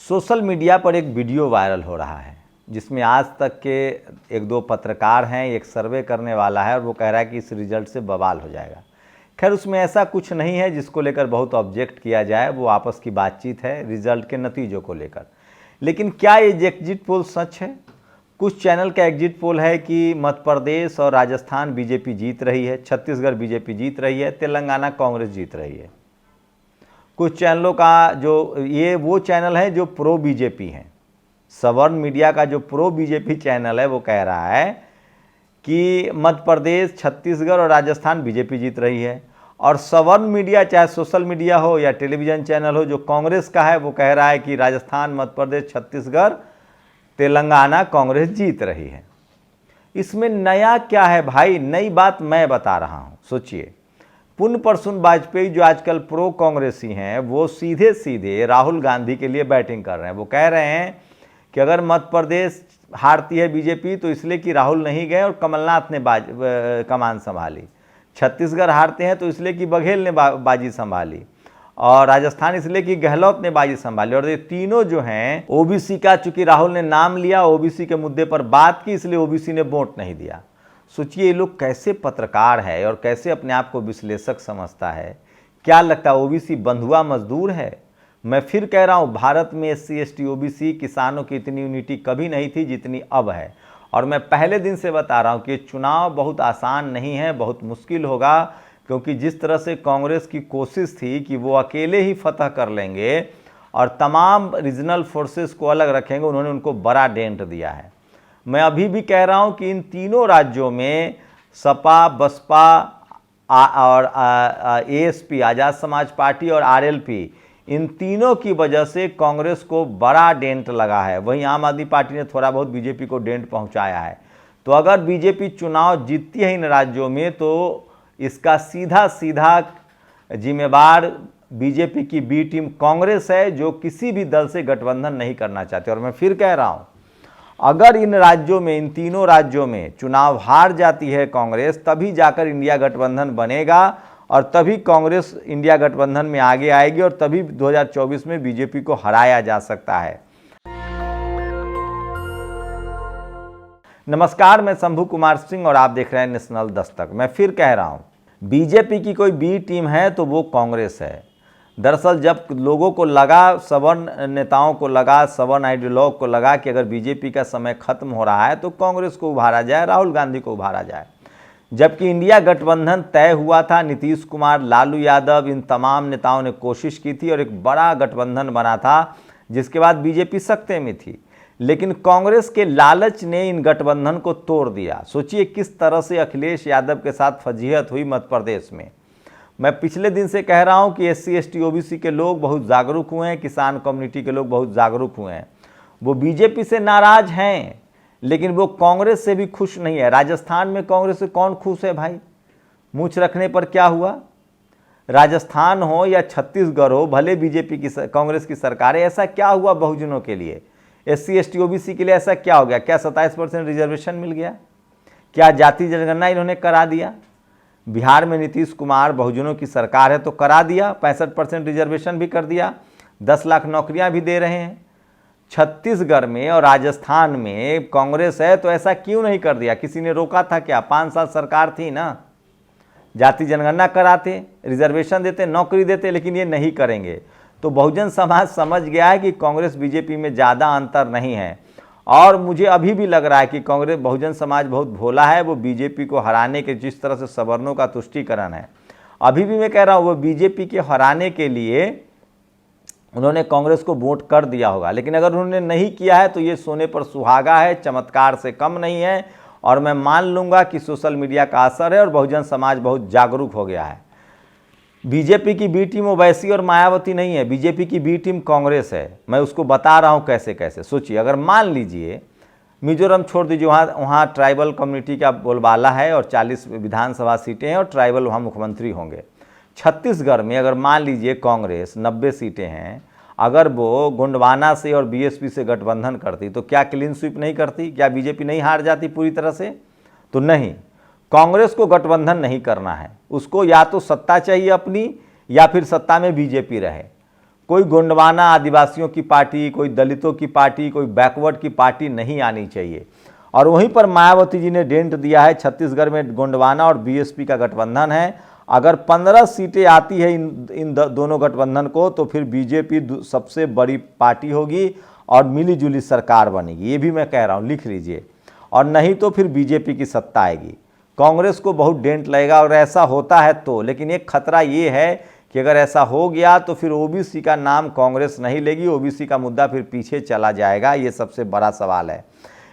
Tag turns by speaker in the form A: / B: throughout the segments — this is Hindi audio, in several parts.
A: सोशल मीडिया पर एक वीडियो वायरल हो रहा है जिसमें आज तक के एक दो पत्रकार हैं, एक सर्वे करने वाला है और वो कह रहा है कि इस रिजल्ट से बवाल हो जाएगा। खैर, उसमें ऐसा कुछ नहीं है जिसको लेकर बहुत ऑब्जेक्ट किया जाए, वो आपस की बातचीत है रिजल्ट के नतीजों को लेकर। लेकिन क्या ये एग्जिट पोल सच है? कुछ चैनल का एग्जिट पोल है कि मध्य प्रदेश और राजस्थान बीजेपी जीत रही है, छत्तीसगढ़ बीजेपी जीत रही है, तेलंगाना कांग्रेस जीत रही है। कुछ चैनलों का ये वो चैनल है जो प्रो बीजेपी हैं। सवर्ण मीडिया का जो प्रो बीजेपी चैनल है वो कह रहा है कि मध्य प्रदेश, छत्तीसगढ़ और राजस्थान बीजेपी जीत रही है। और सवर्ण मीडिया, चाहे सोशल मीडिया हो या टेलीविज़न चैनल हो, जो कांग्रेस का है वो कह रहा है कि राजस्थान, मध्य प्रदेश, छत्तीसगढ़, तेलंगाना कांग्रेस जीत रही है। इसमें नया क्या है भाई? नई बात मैं बता रहा हूँ। सोचिए, पुण्य प्रसून वाजपेयी जो आजकल प्रो कांग्रेसी हैं वो सीधे सीधे राहुल गांधी के लिए बैटिंग कर रहे हैं। वो कह रहे हैं कि अगर मध्य प्रदेश हारती है बीजेपी तो इसलिए कि राहुल नहीं गए और कमलनाथ ने कमान संभाली। छत्तीसगढ़ हारते हैं तो इसलिए कि बघेल ने बाजी संभाली, और राजस्थान इसलिए कि गहलोत ने बाजी संभाली। और ये तीनों जो हैं ओबीसी का, चूंकि राहुल ने नाम लिया, ओबीसी के मुद्दे पर बात की, इसलिए ओबीसी ने वोट नहीं दिया। सोचिए ये लोग कैसे पत्रकार है और कैसे अपने आप को विश्लेषक समझता है। क्या लगता है ओबीसी बंधुआ मजदूर है? मैं फिर कह रहा हूँ, भारत में एससी, एसटी, ओबीसी किसानों की इतनी यूनिटी कभी नहीं थी जितनी अब है। और मैं पहले दिन से बता रहा हूँ कि चुनाव बहुत आसान नहीं है, बहुत मुश्किल होगा, क्योंकि जिस तरह से कांग्रेस की कोशिश थी कि वो अकेले ही फतह कर लेंगे और तमाम रीजनल फोर्सेस को अलग रखेंगे, उन्होंने उनको बड़ा डेंट दिया है। मैं अभी भी कह रहा हूं कि इन तीनों राज्यों में सपा, बसपा और एएसपी, आज़ाद समाज पार्टी और आरएलपी, इन तीनों की वजह से कांग्रेस को बड़ा डेंट लगा है। वहीं आम आदमी पार्टी ने थोड़ा बहुत बीजेपी को डेंट पहुंचाया है। तो अगर बीजेपी चुनाव जीतती है इन राज्यों में तो इसका सीधा सीधा जिम्मेवार बीजेपी की बी टीम कांग्रेस है, जो किसी भी दल से गठबंधन नहीं करना चाहते। और मैं फिर कह रहा हूं, अगर इन राज्यों में, इन तीनों राज्यों में चुनाव हार जाती है कांग्रेस, तभी जाकर इंडिया गठबंधन बनेगा और तभी कांग्रेस इंडिया गठबंधन में आगे आएगी और तभी 2024 में बीजेपी को हराया जा सकता है। नमस्कार, मैं शंभू कुमार सिंह और आप देख रहे हैं नेशनल दस्तक। मैं फिर कह रहा हूं, बीजेपी की कोई बी टीम है तो वो कांग्रेस है। दरअसल जब लोगों को लगा, सवर्ण नेताओं को लगा, सवर्ण आइडियोलॉग को लगा कि अगर बीजेपी का समय खत्म हो रहा है तो कांग्रेस को उभारा जाए, राहुल गांधी को उभारा जाए। जबकि इंडिया गठबंधन तय हुआ था, नीतीश कुमार, लालू यादव, इन तमाम नेताओं ने कोशिश की थी और एक बड़ा गठबंधन बना था, जिसके बाद बीजेपी सत्ता में थी। लेकिन कांग्रेस के लालच ने इन गठबंधन को तोड़ दिया। सोचिए किस तरह से अखिलेश यादव के साथ फजीहत हुई मध्य प्रदेश में। मैं पिछले दिन से कह रहा हूं कि एससी, एसटी, ओबीसी के लोग बहुत जागरूक हुए हैं, किसान कम्युनिटी के लोग बहुत जागरूक हुए हैं। वो बीजेपी से नाराज हैं, लेकिन वो कांग्रेस से भी खुश नहीं है। राजस्थान में कांग्रेस से कौन खुश है भाई? मूंछ रखने पर क्या हुआ? राजस्थान हो या छत्तीसगढ़ हो, भले बीजेपी की, कांग्रेस की सरकार है, ऐसा क्या हुआ बहुजनों के लिए? एससी, एसटी, ओबीसी के लिए ऐसा क्या हो गया? क्या 27% रिजर्वेशन मिल गया? क्या जाति जनगणना इन्होंने करा दिया? बिहार में नीतीश कुमार, बहुजनों की सरकार है तो करा दिया, 65% रिजर्वेशन भी कर दिया, 10 लाख नौकरियां भी दे रहे हैं। छत्तीसगढ़ में और राजस्थान में कांग्रेस है तो ऐसा क्यों नहीं कर दिया? किसी ने रोका था क्या? 5 साल सरकार थी ना, जाति जनगणना कराते, रिजर्वेशन देते, नौकरी देते, लेकिन ये नहीं करेंगे। तो बहुजन समाज समझ गया है कि कांग्रेस बीजेपी में ज़्यादा अंतर नहीं है। और मुझे अभी भी लग रहा है कि कांग्रेस, बहुजन समाज बहुत भोला है। वो बीजेपी को हराने के, जिस तरह से सवर्णों का तुष्टीकरण है, अभी भी मैं कह रहा हूँ, वो बीजेपी के हराने के लिए उन्होंने कांग्रेस को वोट कर दिया होगा। लेकिन अगर उन्होंने नहीं किया है तो ये सोने पर सुहागा है, चमत्कार से कम नहीं है। और मैं मान लूँगा कि सोशल मीडिया का असर है और बहुजन समाज बहुत जागरूक हो गया है। बीजेपी की बी टीम ओवैसी और मायावती नहीं है, बीजेपी की बी टीम कांग्रेस है। मैं उसको बता रहा हूँ कैसे कैसे। सोचिए, अगर मान लीजिए मिजोरम छोड़ दीजिए, वहाँ ट्राइबल कम्युनिटी का बोलबाला है और 40 विधानसभा सीटें हैं और ट्राइबल वहाँ मुख्यमंत्री होंगे। छत्तीसगढ़ में अगर मान लीजिए कांग्रेस 90 सीटें हैं, अगर वो गोंडवाना से और बीएसपी से गठबंधन करती तो क्या क्लीन स्वीप नहीं करती? क्या बीजेपी नहीं हार जाती पूरी तरह से? तो नहीं, कांग्रेस को गठबंधन नहीं करना है। उसको या तो सत्ता चाहिए अपनी, या फिर सत्ता में बीजेपी रहे। कोई गोंडवाना आदिवासियों की पार्टी, कोई दलितों की पार्टी, कोई बैकवर्ड की पार्टी नहीं आनी चाहिए। और वहीं पर मायावती जी ने डेंट दिया है, छत्तीसगढ़ में गोंडवाना और बीएसपी का गठबंधन है, अगर 15 सीटें आती है इन दोनों गठबंधन को तो फिर बीजेपी सबसे बड़ी पार्टी होगी और मिली जुली सरकार बनेगी। ये भी मैं कह रहा हूँ, लिख लीजिए। और नहीं तो फिर बीजेपी की सत्ता आएगी। कांग्रेस को बहुत डेंट लगेगा और ऐसा होता है तो, लेकिन एक खतरा ये है कि अगर ऐसा हो गया तो फिर ओबीसी का नाम कांग्रेस नहीं लेगी, ओबीसी का मुद्दा फिर पीछे चला जाएगा। ये सबसे बड़ा सवाल है।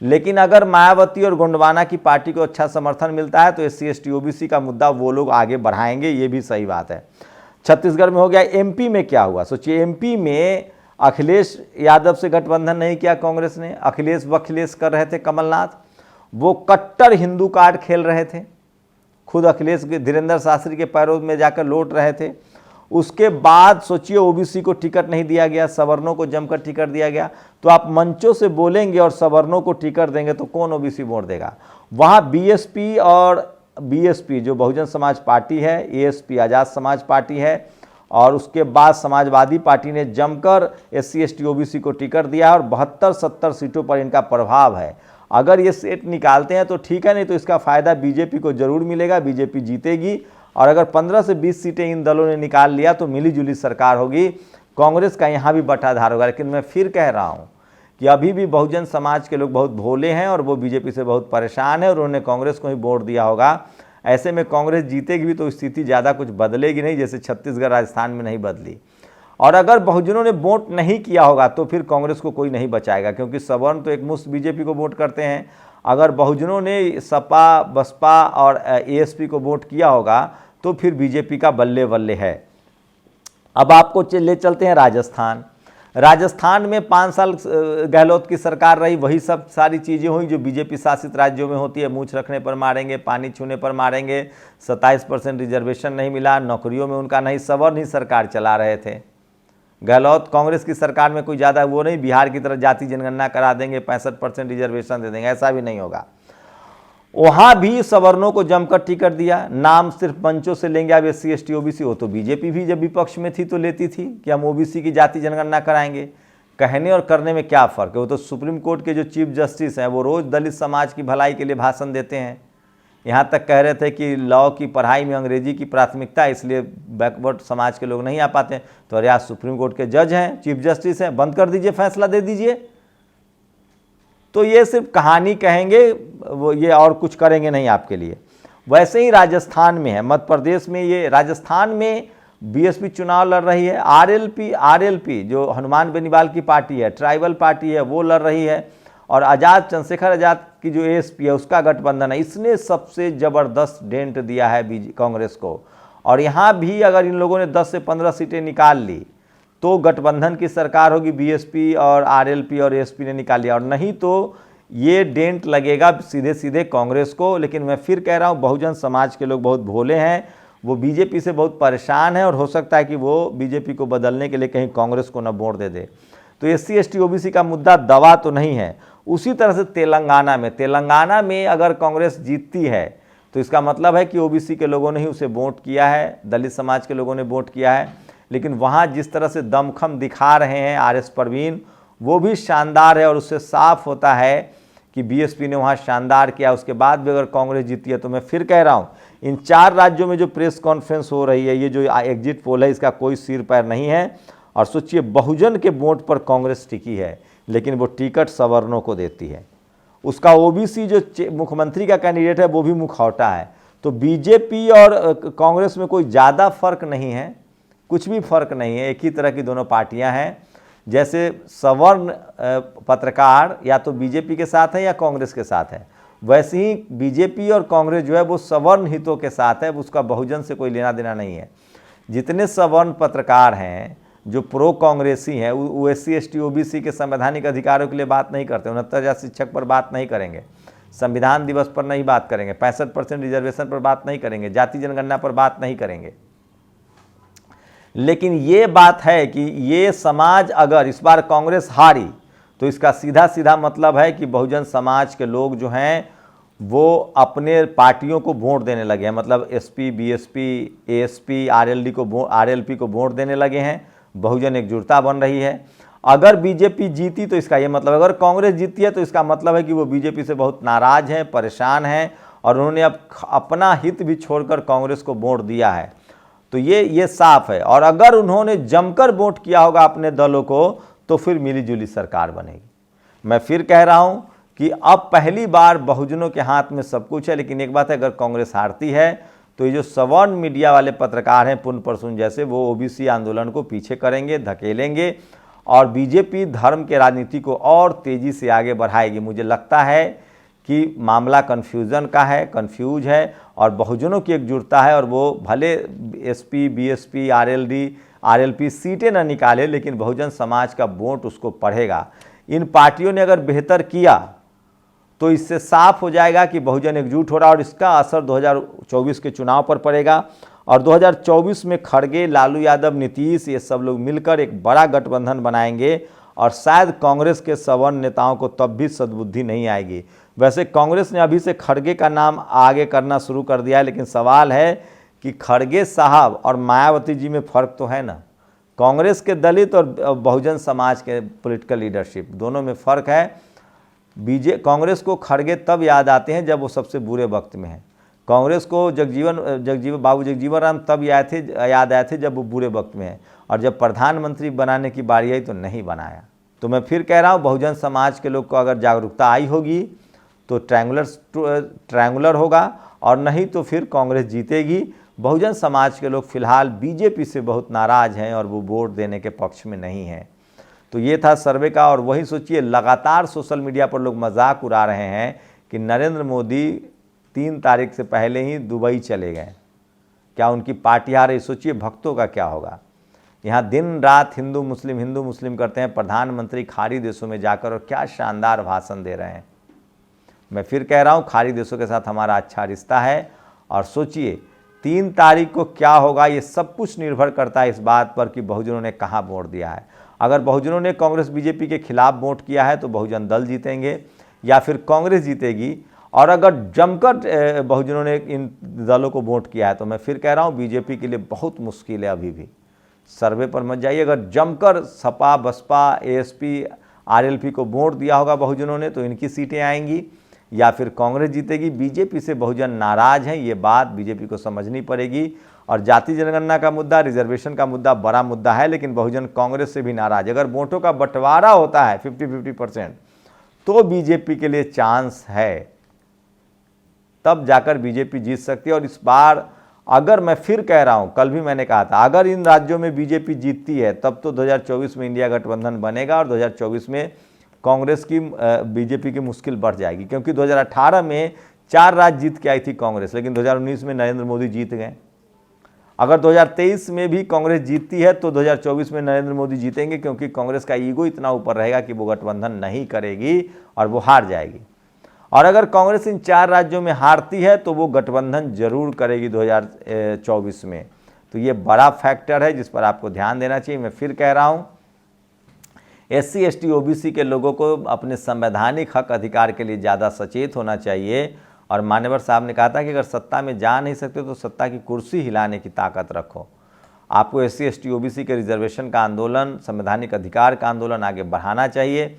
A: लेकिन अगर मायावती और गोंडवाना की पार्टी को अच्छा समर्थन मिलता है तो एससी एसटी ओबीसी का मुद्दा वो लोग आगे बढ़ाएंगे, ये भी सही बात है। छत्तीसगढ़ में हो गया। एमपी में क्या हुआ सोचिए, एमपी में अखिलेश यादव से गठबंधन नहीं किया कांग्रेस ने। अखिलेश वखिलेश कर रहे थे कमलनाथ, वो कट्टर हिंदू कार्ड खेल रहे थे, खुद अखिलेश धीरेन्द्र शास्त्री के पैरों में जाकर लौट रहे थे। उसके बाद सोचिए ओबीसी को टिकट नहीं दिया गया, सवर्णों को जमकर टिकट दिया गया। तो आप मंचों से बोलेंगे और सवर्णों को टिकट देंगे तो कौन ओबीसी वोट देगा? वहाँ बीएसपी और बीएसपी जो बहुजन समाज पार्टी है, एएसपी आज़ाद समाज पार्टी है, और उसके बाद समाजवादी पार्टी ने जमकर एससी एसटी ओबीसी को टिकट दिया है और 72-70 सीटों पर इनका प्रभाव है। अगर ये सीट निकालते हैं तो ठीक है, नहीं तो इसका फ़ायदा बीजेपी को जरूर मिलेगा, बीजेपी जीतेगी। और अगर 15 से 20 सीटें इन दलों ने निकाल लिया तो मिली जुली सरकार होगी, कांग्रेस का यहाँ भी बटाधार होगा। लेकिन मैं फिर कह रहा हूँ कि अभी भी बहुजन समाज के लोग बहुत भोले हैं और वो बीजेपी से बहुत परेशान है और उन्होंने कांग्रेस को ही वोट दिया होगा। ऐसे में कांग्रेस जीतेगी भी तो स्थिति ज़्यादा कुछ बदलेगी नहीं, जैसे छत्तीसगढ़ राजस्थान में नहीं बदली। और अगर बहुजनों ने वोट नहीं किया होगा तो फिर कांग्रेस को कोई नहीं बचाएगा, क्योंकि सवर्ण तो एक मुश्त बीजेपी को वोट करते हैं। अगर बहुजनों ने सपा, बसपा और एएसपी को वोट किया होगा तो फिर बीजेपी का बल्ले बल्ले है। अब आपको ले चलते हैं राजस्थान। राजस्थान में 5 साल गहलोत की सरकार रही, वही सब सारी चीज़ें हुई जो बीजेपी शासित राज्यों में होती है। मूछ रखने पर मारेंगे, पानी छूने पर मारेंगे, 27% रिजर्वेशन नहीं मिला, नौकरियों में उनका नहीं, सवर्ण ही सरकार चला रहे थे। गहलोत कांग्रेस की सरकार में कोई ज़्यादा वो नहीं, बिहार की तरह जाति जनगणना करा देंगे, 65% रिजर्वेशन दे देंगे, ऐसा भी नहीं होगा। वहाँ भी सवर्णों को जमकर टिकट दिया, नाम सिर्फ मंचों से लेंगे अब एससी एसटी ओबीसी। हो तो बीजेपी भी जब विपक्ष में थी तो लेती थी कि हम ओबीसी की जाति जनगणना कराएंगे। कहने और करने में क्या फ़र्क है? वो तो सुप्रीम कोर्ट के जो चीफ जस्टिस हैं वो रोज़ दलित समाज की भलाई के लिए भाषण देते हैं। यहाँ तक कह रहे थे कि लॉ की पढ़ाई में अंग्रेजी की प्राथमिकता है, इसलिए बैकवर्ड समाज के लोग नहीं आ पाते। तो अरे आज सुप्रीम कोर्ट के जज हैं, चीफ जस्टिस हैं, बंद कर दीजिए, फैसला दे दीजिए। तो ये सिर्फ कहानी कहेंगे वो, ये और कुछ करेंगे नहीं आपके लिए। वैसे ही राजस्थान में है, मध्य प्रदेश में, ये राजस्थान में बीएसपी चुनाव लड़ रही है। आरएलपी जो हनुमान बेनीवाल की पार्टी है, ट्राइबल पार्टी है, वो लड़ रही है। और आज़ाद, चंद्रशेखर आज़ाद की जो एएसपी है उसका गठबंधन है। इसने सबसे ज़बरदस्त डेंट दिया है कांग्रेस को। और यहाँ भी अगर इन लोगों ने 10 से 15 सीटें निकाल ली तो गठबंधन की सरकार होगी, बीएसपी और आरएलपी और एएसपी ने निकाल लिया। और नहीं तो ये डेंट लगेगा सीधे सीधे कांग्रेस को। लेकिन मैं फिर कह रहा हूँ, बहुजन समाज के लोग बहुत भोले हैं, वो बीजेपी से बहुत परेशान है और हो सकता है कि वो बीजेपी को बदलने के लिए कहीं कांग्रेस को न वोट दे दे। तो एससी एसटी ओबीसी का मुद्दा दवा तो नहीं है। उसी तरह से तेलंगाना में अगर कांग्रेस जीतती है तो इसका मतलब है कि ओबीसी के लोगों ने ही उसे वोट किया है, दलित समाज के लोगों ने वोट किया है। लेकिन वहाँ जिस तरह से दमखम दिखा रहे हैं आरएस परवीन, वो भी शानदार है। और उससे साफ होता है कि बीएसपी ने वहाँ शानदार किया। उसके बाद भी अगर कांग्रेस जीती है तो मैं फिर कह रहा हूँ, इन 4 राज्यों में जो प्रेस कॉन्फ्रेंस हो रही है, ये जो एग्जिट पोल है, इसका कोई सिर पैर नहीं है। और सोचिए, बहुजन के वोट पर कांग्रेस टिकी है, लेकिन वो टिकट सवर्णों को देती है। उसका ओबीसी जो मुख्यमंत्री का कैंडिडेट है वो भी मुखौटा है। तो बीजेपी और कांग्रेस में कोई ज़्यादा फर्क नहीं है, कुछ भी फर्क नहीं है, एक ही तरह की दोनों पार्टियां हैं। जैसे सवर्ण पत्रकार या तो बीजेपी के साथ है या कांग्रेस के साथ है, वैसे ही बीजेपी और कांग्रेस जो है वो सवर्ण हितों के साथ है, उसका बहुजन से कोई लेना देना नहीं है। जितने सवर्ण पत्रकार हैं जो प्रो कांग्रेसी हैं वो एससी एसटी ओबीसी के संवैधानिक अधिकारों के लिए बात नहीं करते, 69,000 शिक्षक पर बात नहीं करेंगे, संविधान दिवस पर नहीं बात करेंगे, 65% रिजर्वेशन पर बात नहीं करेंगे, जाति जनगणना पर बात नहीं करेंगे। लेकिन ये बात है कि ये समाज अगर इस बार कांग्रेस हारी तो इसका सीधा सीधा मतलब है कि बहुजन समाज के लोग जो हैं वो अपने पार्टियों को वोट देने लगे हैं। मतलब एसपी, बीएसपी, एएसपी, आरएलपी को वोट देने लगे हैं। बहुजन एकजुटता बन रही है। अगर बीजेपी जीती तो इसका ये मतलब, अगर कांग्रेस जीती है तो इसका मतलब है कि वो बीजेपी से बहुत नाराज़ हैं, परेशान हैं और उन्होंने अब अपना हित भी छोड़कर कांग्रेस को वोट दिया है। तो ये साफ है। और अगर उन्होंने जमकर वोट किया होगा अपने दलों को तो फिर मिलीजुली सरकार बनेगी। मैं फिर कह रहा हूं कि अब पहली बार बहुजनों के हाथ में सब कुछ है। लेकिन एक बात है, अगर कांग्रेस हारती है तो ये जो सवर्ण मीडिया वाले पत्रकार हैं पुन परसुन जैसे, वो ओबीसी आंदोलन को पीछे करेंगे, धकेलेंगे और बीजेपी धर्म के राजनीति को और तेज़ी से आगे बढ़ाएगी। मुझे लगता है कि मामला कन्फ्यूज़न का है, कन्फ्यूज है और बहुजनों की एकजुटता है। और वो भले एसपी, बीएसपी, आरएलपी सीटें न निकाले, लेकिन बहुजन समाज का वोट उसको पड़ेगा। इन पार्टियों ने अगर बेहतर किया तो इससे साफ हो जाएगा कि बहुजन एकजुट हो रहा है और इसका असर 2024 के चुनाव पर पड़ेगा। और 2024 में खड़गे, लालू यादव, नीतीश, ये सब लोग मिलकर एक बड़ा गठबंधन बनाएंगे और शायद कांग्रेस के सवर्ण नेताओं को तब भी सद्बुद्धि नहीं आएगी। वैसे कांग्रेस ने अभी से खड़गे का नाम आगे करना शुरू कर दिया है, लेकिन सवाल है कि खड़गे साहब और मायावती जी में फ़र्क तो है ना। कांग्रेस के दलित और बहुजन समाज के पॉलिटिकल लीडरशिप दोनों में फ़र्क है। कांग्रेस को खड़गे तब याद आते हैं जब वो सबसे बुरे वक्त में हैं। कांग्रेस को बाबू जगजीवन राम तब याद आए थे जब वो बुरे वक्त में हैं, और जब प्रधानमंत्री बनाने की बारी आई तो नहीं बनाया। तो मैं फिर कह रहा हूँ, बहुजन समाज के लोग को अगर जागरूकता आई होगी तो ट्रायंगुलर होगा और नहीं तो फिर कांग्रेस जीतेगी। बहुजन समाज के लोग फिलहाल बीजेपी से बहुत नाराज़ हैं और वो वोट देने के पक्ष में नहीं हैं। तो ये था सर्वे का। और वही सोचिए, लगातार सोशल मीडिया पर लोग मजाक उड़ा रहे हैं कि नरेंद्र मोदी 3 तारीख से पहले ही दुबई चले गए, क्या उनकी पार्टी हार रही? सोचिए भक्तों का क्या होगा। यहाँ दिन रात हिंदू मुस्लिम करते हैं, प्रधानमंत्री खाड़ी देशों में जाकर और क्या शानदार भाषण दे रहे हैं। मैं फिर कह रहा हूँ, खाड़ी देशों के साथ हमारा अच्छा रिश्ता है। और सोचिए 3 तारीख को क्या होगा, ये सब कुछ निर्भर करता है इस बात पर कि बहुजनों ने कहाँ वोट दिया है। अगर बहुजनों ने कांग्रेस बीजेपी के खिलाफ वोट किया है तो बहुजन दल जीतेंगे या फिर कांग्रेस जीतेगी। और अगर जमकर बहुजनों ने इन दलों को वोट किया है तो मैं फिर कह रहा हूँ बीजेपी के लिए बहुत मुश्किल है। अभी भी सर्वे पर मत जाइए। अगर जमकर सपा, बसपा, एएसपी, आरएलपी को वोट दिया होगा बहुजनों ने तो इनकी सीटें आएंगी या फिर कांग्रेस जीतेगी। बीजेपी से बहुजन नाराज़ हैं, ये बात बीजेपी को समझनी पड़ेगी। और जाति जनगणना का मुद्दा, रिजर्वेशन का मुद्दा बड़ा मुद्दा है, लेकिन बहुजन कांग्रेस से भी नाराज। अगर वोटों का बंटवारा होता है 50-50% तो बीजेपी के लिए चांस है, तब जाकर बीजेपी जीत सकती है। और इस बार अगर मैं फिर कह रहा हूं, कल भी मैंने कहा था, अगर इन राज्यों में बीजेपी जीतती है तब तो 2024 में इंडिया गठबंधन बनेगा और 2024 में कांग्रेस की बीजेपी की मुश्किल बढ़ जाएगी। क्योंकि 2018 में 4 राज्य जीत के आई थी कांग्रेस, लेकिन 2019 में नरेंद्र मोदी जीत गए। अगर 2023 में भी कांग्रेस जीतती है तो 2024 में नरेंद्र मोदी जीतेंगे, क्योंकि कांग्रेस का ईगो इतना ऊपर रहेगा कि वो गठबंधन नहीं करेगी और वो हार जाएगी। और अगर कांग्रेस इन 4 राज्यों में हारती है तो वो गठबंधन जरूर करेगी 2024 में। तो ये बड़ा फैक्टर है जिस पर आपको ध्यान देना चाहिए। मैं फिर कह रहा हूँ, SC, ST, OBC के लोगों को अपने संवैधानिक हक अधिकार के लिए ज़्यादा सचेत होना चाहिए। और मान्यवर साहब ने कहा था कि अगर सत्ता में जा नहीं सकते तो सत्ता की कुर्सी हिलाने की ताकत रखो। आपको SC, ST, OBC के रिजर्वेशन का आंदोलन, संवैधानिक अधिकार का आंदोलन आगे बढ़ाना चाहिए।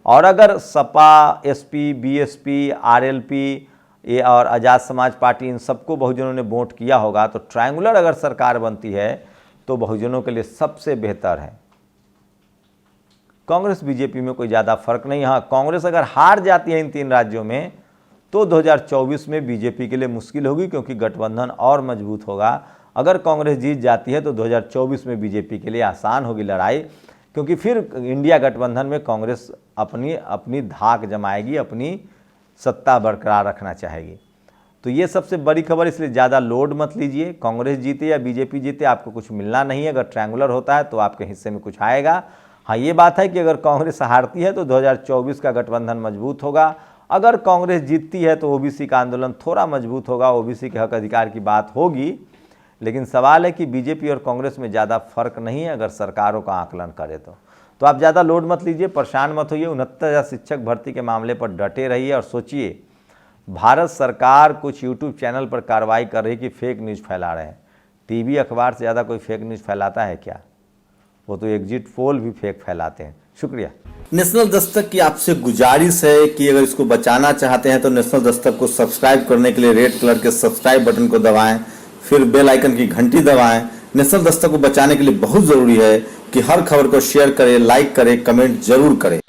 A: और अगर सपा, SP, BSP, RLP और आज़ाद समाज पार्टी इन सबको बहुजनों ने वोट किया होगा तो ट्रायंगुलर अगर सरकार बनती है तो बहुजनों के लिए सबसे बेहतर है। कांग्रेस बीजेपी में कोई ज़्यादा फर्क नहीं। हाँ, कांग्रेस अगर हार जाती है इन 3 राज्यों में तो 2024 में बीजेपी के लिए मुश्किल होगी, क्योंकि गठबंधन और मजबूत होगा। अगर कांग्रेस जीत जाती है तो 2024 में बीजेपी के लिए आसान होगी लड़ाई, क्योंकि फिर इंडिया गठबंधन में कांग्रेस अपनी धाक जमाएगी, अपनी सत्ता बरकरार रखना चाहेगी। तो ये सबसे बड़ी खबर, इसलिए ज़्यादा लोड मत लीजिए। कांग्रेस जीते या बीजेपी जीते आपको कुछ मिलना नहीं है। अगर ट्रायंगुलर होता है तो आपके हिस्से में कुछ आएगा। हाँ, ये बात है कि अगर कांग्रेस हारती है तो 2024 का गठबंधन मजबूत होगा। अगर कांग्रेस जीतती है तो ओबीसी का आंदोलन थोड़ा मजबूत होगा, ओबीसी के हक अधिकार की बात होगी। लेकिन सवाल है कि बीजेपी और कांग्रेस में ज़्यादा फर्क नहीं है अगर सरकारों का आकलन करें तो आप ज़्यादा लोड मत लीजिए, परेशान मत होइए। 69,000 शिक्षक भर्ती के मामले पर डटे रहिए और सोचिए, भारत सरकार कुछ यूट्यूब चैनल पर कार्रवाई कर रही कि फेक न्यूज़ फैला रहे हैं। टीवी अखबार से ज़्यादा कोई फेक न्यूज़ फैलाता है क्या? वो तो एग्जिट पोल भी फेक फैलाते हैं। शुक्रिया।
B: नेशनल दस्तक की आपसे गुजारिश है कि अगर इसको बचाना चाहते हैं तो नेशनल दस्तक को सब्सक्राइब करने के लिए रेड कलर के सब्सक्राइब बटन को दबाएं, फिर बेल आइकन की घंटी दबाएं। नेशनल दस्तक को बचाने के लिए बहुत जरूरी है कि हर खबर को शेयर करें, लाइक करें, कमेंट जरूर करें।